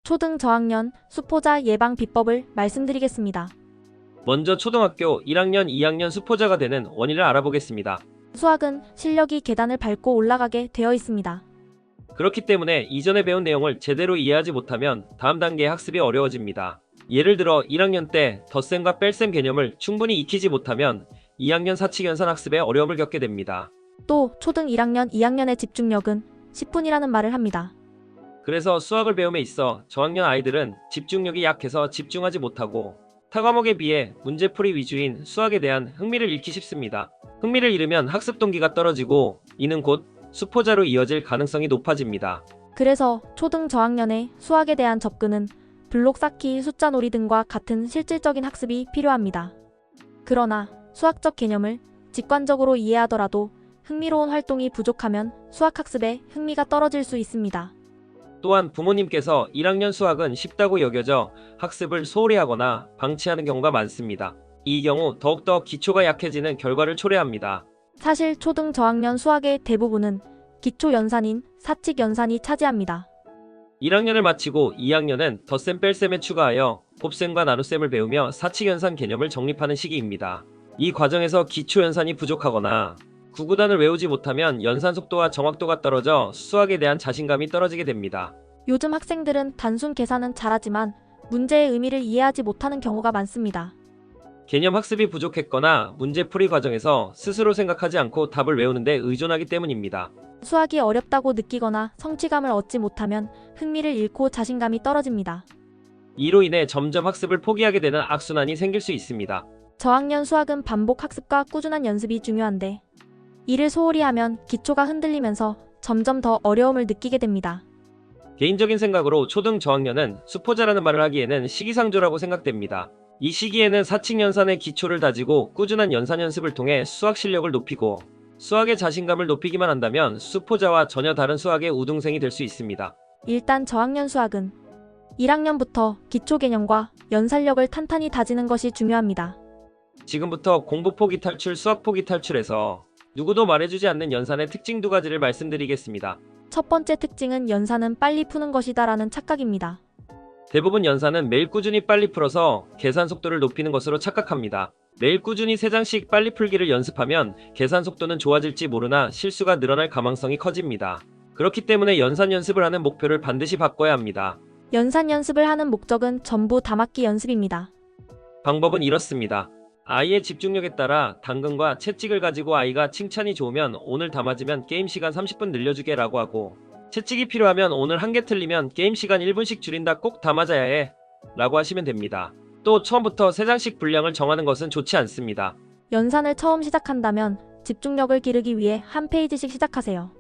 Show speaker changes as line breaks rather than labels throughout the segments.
초등 저학년 수포자 예방 비법을 말씀드리겠습니다.
먼저 초등학교 1학년, 2학년 수포자가 되는 원인을 알아보겠습니다.
수학은 실력이 계단을 밟고 올라가게 되어 있습니다.
그렇기 때문에 이전에 배운 내용을 제대로 이해하지 못하면 다음 단계의 학습이 어려워집니다. 예를 들어 1학년 때 덧셈과 뺄셈 개념을 충분히 익히지 못하면 2학년 사칙연산 학습에 어려움을 겪게 됩니다.
또 초등 1학년, 2학년의 집중력은 10분이라는 말을 합니다.
그래서 수학을 배움에 있어 저학년 아이들은 집중력이 약해서 집중하지 못하고 타 과목에 비해 문제풀이 위주인 수학에 대한 흥미를 잃기 쉽습니다. 흥미를 잃으면 학습 동기가 떨어지고 이는 곧 수포자로 이어질 가능성이 높아집니다.
그래서 초등 저학년의 수학에 대한 접근은 블록 쌓기, 숫자 놀이 등과 같은 실질적인 학습이 필요합니다. 그러나 수학적 개념을 직관적으로 이해하더라도 흥미로운 활동이 부족하면 수학학습에 흥미가 떨어질 수 있습니다.
또한 부모님께서 1학년 수학은 쉽다고 여겨져 학습을 소홀히 하거나 방치하는 경우가 많습니다. 이 경우 더욱더 기초가 약해지는 결과를 초래합니다.
사실 초등 저학년 수학의 대부분은 기초 연산인 사칙 연산이 차지합니다.
1학년을 마치고 2학년은 덧셈 뺄셈에 추가하여 곱셈과 나눗셈을 배우며 사칙 연산 개념을 정립하는 시기입니다. 이 과정에서 기초 연산이 부족하거나 구구단을 외우지 못하면 연산 속도와 정확도가 떨어져 수학에 대한 자신감이 떨어지게 됩니다.
요즘 학생들은 단순 계산은 잘하지만 문제의 의미를 이해하지 못하는 경우가 많습니다.
개념 학습이 부족했거나 문제풀이 과정에서 스스로 생각하지 않고 답을 외우는데 의존하기 때문입니다.
수학이 어렵다고 느끼거나 성취감을 얻지 못하면 흥미를 잃고 자신감이 떨어집니다.
이로 인해 점점 학습을 포기하게 되는 악순환이 생길 수 있습니다.
저학년 수학은 반복 학습과 꾸준한 연습이 중요한데 이를 소홀히 하면 기초가 흔들리면서 점점 더 어려움을 느끼게 됩니다.
개인적인 생각으로 초등 저학년은 수포자라는 말을 하기에는 시기상조라고 생각됩니다. 이 시기에는 사칙 연산의 기초를 다지고 꾸준한 연산 연습을 통해 수학 실력을 높이고 수학의 자신감을 높이기만 한다면 수포자와 전혀 다른 수학의 우등생이 될 수 있습니다.
일단 저학년 수학은 1학년부터 기초 개념과 연산력을 탄탄히 다지는 것이 중요합니다.
지금부터 공부 포기 탈출, 수학 포기 탈출에서 누구도 말해주지 않는 연산의 특징 두 가지를 말씀드리겠습니다.
첫 번째 특징은 연산은 빨리 푸는 것이다라는 착각입니다.
대부분 연산은 매일 꾸준히 빨리 풀어서 계산 속도를 높이는 것으로 착각합니다. 매일 꾸준히 3장씩 빨리 풀기를 연습하면 계산 속도는 좋아질지 모르나 실수가 늘어날 가망성이 커집니다. 그렇기 때문에 연산 연습을 하는 목표를 반드시 바꿔야 합니다.
연산 연습을 하는 목적은 전부 다 맞기 연습입니다.
방법은 이렇습니다. 아이의 집중력에 따라 당근과 채찍을 가지고 아이가 칭찬이 좋으면 오늘 다 맞으면 게임 시간 30분 늘려주게 라고 하고 채찍이 필요하면 오늘 한 개 틀리면 게임 시간 1분씩 줄인다, 꼭 다 맞아야 해 라고 하시면 됩니다. 또 처음부터 3장씩 분량을 정하는 것은 좋지 않습니다.
연산을 처음 시작한다면 집중력을 기르기 위해 한 페이지씩 시작하세요.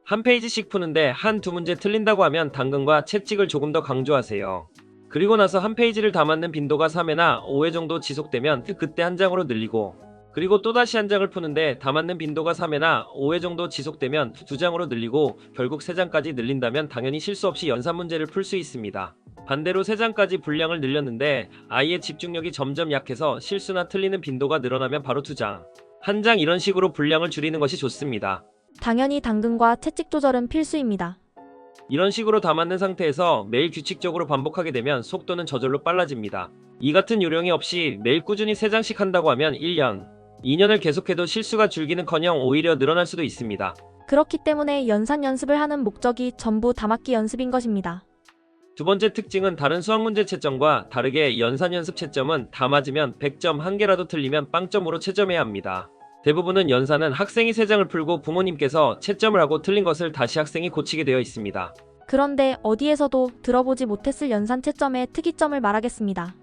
한 페이지씩 푸는데 한두 문제 틀린다고 하면 당근과 채찍을 조금 더 강조하세요. 그리고 나서 한 페이지를 다 맞는 빈도가 3회나 5회 정도 지속되면 그때 한 장으로 늘리고 그리고 또다시 한 장을 푸는데 다 맞는 빈도가 3회나 5회 정도 지속되면 2장으로 늘리고 결국 3장까지 늘린다면 당연히 실수 없이 연산 문제를 풀 수 있습니다. 반대로 3장까지 분량을 늘렸는데 아이의 집중력이 점점 약해서 실수나 틀리는 빈도가 늘어나면 바로 2장, 한 장 이런 식으로 분량을 줄이는 것이 좋습니다.
당연히 당근과 채찍 조절은 필수입니다.
이런 식으로 다 맞는 상태에서 매일 규칙적으로 반복하게 되면 속도는 저절로 빨라집니다. 이 같은 요령이 없이 매일 꾸준히 3장씩 한다고 하면 1년, 2년을 계속해도 실수가 줄기는커녕 오히려 늘어날 수도 있습니다.
그렇기 때문에 연산 연습을 하는 목적이 전부 다 맞기 연습인 것입니다.
두 번째 특징은 다른 수학 문제 채점과 다르게 연산 연습 채점은 다 맞으면 100점, 한 개라도 틀리면 빵점으로 채점해야 합니다. 대부분은 연산은 학생이 3장을 풀고 부모님께서 채점을 하고 틀린 것을 다시 학생이 고치게 되어 있습니다.
그런데 어디에서도 들어보지 못했을 연산 채점의 특이점을 말하겠습니다.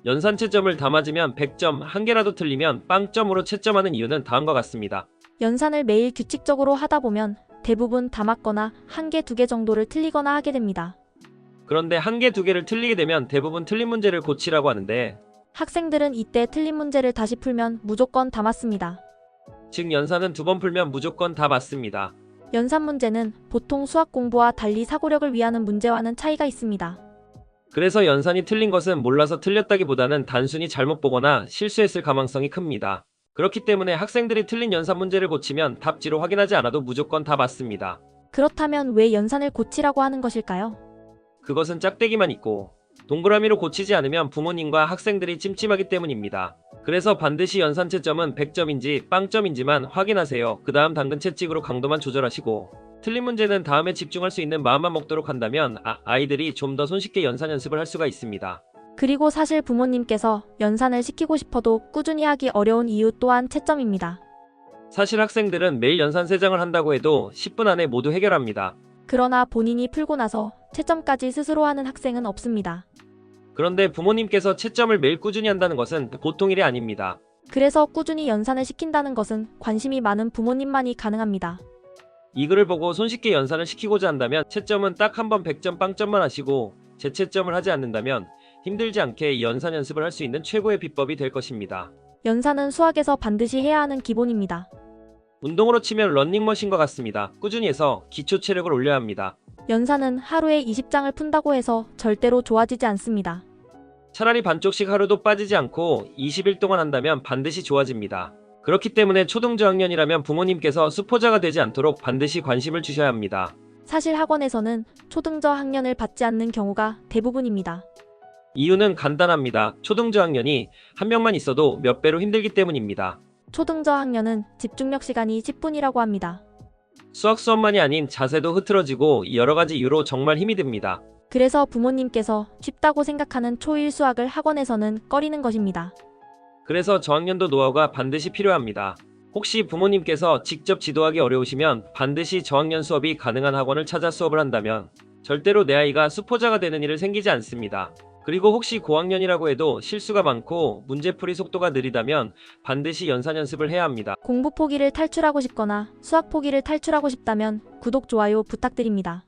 연산 채점을 다 맞으면 100점, 한 개라도 틀리면 빵점으로 채점하는 이유는 다음과 같습니다.
연산을 매일 규칙적으로 하다 보면 대부분 다 맞거나 한 개, 두 개 정도를 틀리거나 하게 됩니다.
그런데 한 개, 두 개를 틀리게 되면 대부분 틀린 문제를 고치라고 하는데
학생들은 이때 틀린 문제를 다시 풀면 무조건 다 맞습니다.
즉 연산은 2번 풀면 무조건 다 맞습니다.
연산 문제는 보통 수학 공부와 달리 사고력을 위하는 문제와는 차이가 있습니다.
그래서 연산이 틀린 것은 몰라서 틀렸다기보다는 단순히 잘못 보거나 실수했을 가망성이 큽니다. 그렇기 때문에 학생들이 틀린 연산 문제를 고치면 답지로 확인하지 않아도 무조건 다 맞습니다.
그렇다면 왜 연산을 고치라고 하는 것일까요?
그것은 짝대기만 있고 동그라미로 고치지 않으면 부모님과 학생들이 찜찜하기 때문입니다. 그래서 반드시 연산 채점은 100점인지 빵점인지만 확인하세요. 그 다음 당근 채찍으로 강도만 조절하시고 틀린 문제는 다음에 집중할 수 있는 마음만 먹도록 한다면 아이들이 좀 더 손쉽게 연산 연습을 할 수가 있습니다.
그리고 사실 부모님께서 연산을 시키고 싶어도 꾸준히 하기 어려운 이유 또한 채점입니다.
사실 학생들은 매일 연산 3장을 한다고 해도 10분 안에 모두 해결합니다.
그러나 본인이 풀고 나서 채점까지 스스로 하는 학생은 없습니다.
그런데 부모님께서 채점을 매일 꾸준히 한다는 것은 보통 일이 아닙니다.
그래서 꾸준히 연산을 시킨다는 것은 관심이 많은 부모님만이 가능합니다.
이 글을 보고 손쉽게 연산을 시키고자 한다면 채점은 딱 한 번 100점 빵점만 하시고 재채점을 하지 않는다면 힘들지 않게 연산 연습을 할 수 있는 최고의 비법이 될 것입니다.
연산은 수학에서 반드시 해야 하는 기본입니다.
운동으로 치면 러닝머신과 같습니다. 꾸준히 해서 기초 체력을 올려야 합니다.
연산은 하루에 20장을 푼다고 해서 절대로 좋아지지 않습니다.
차라리 반쪽씩 하루도 빠지지 않고 20일 동안 한다면 반드시 좋아집니다. 그렇기 때문에 초등저학년이라면 부모님께서 수포자가 되지 않도록 반드시 관심을 주셔야 합니다.
사실 학원에서는 초등저학년을 받지 않는 경우가 대부분입니다.
이유는 간단합니다. 초등저학년이 한 명만 있어도 몇 배로 힘들기 때문입니다.
초등저학년은 집중력 시간이 10분이라고 합니다.
수학 수업만이 아닌 자세도 흐트러지고 여러 가지 이유로 정말 힘이 듭니다.
그래서 부모님께서 쉽다고 생각하는 초1 수학을 학원에서는 꺼리는 것입니다.
그래서 저학년도 노하우가 반드시 필요합니다. 혹시 부모님께서 직접 지도하기 어려우시면 반드시 저학년 수업이 가능한 학원을 찾아 수업을 한다면 절대로 내 아이가 수포자가 되는 일은 생기지 않습니다. 그리고 혹시 고학년이라고 해도 실수가 많고 문제풀이 속도가 느리다면 반드시 연산 연습을 해야 합니다.
공부 포기를 탈출하고 싶거나 수학 포기를 탈출하고 싶다면 구독, 좋아요 부탁드립니다.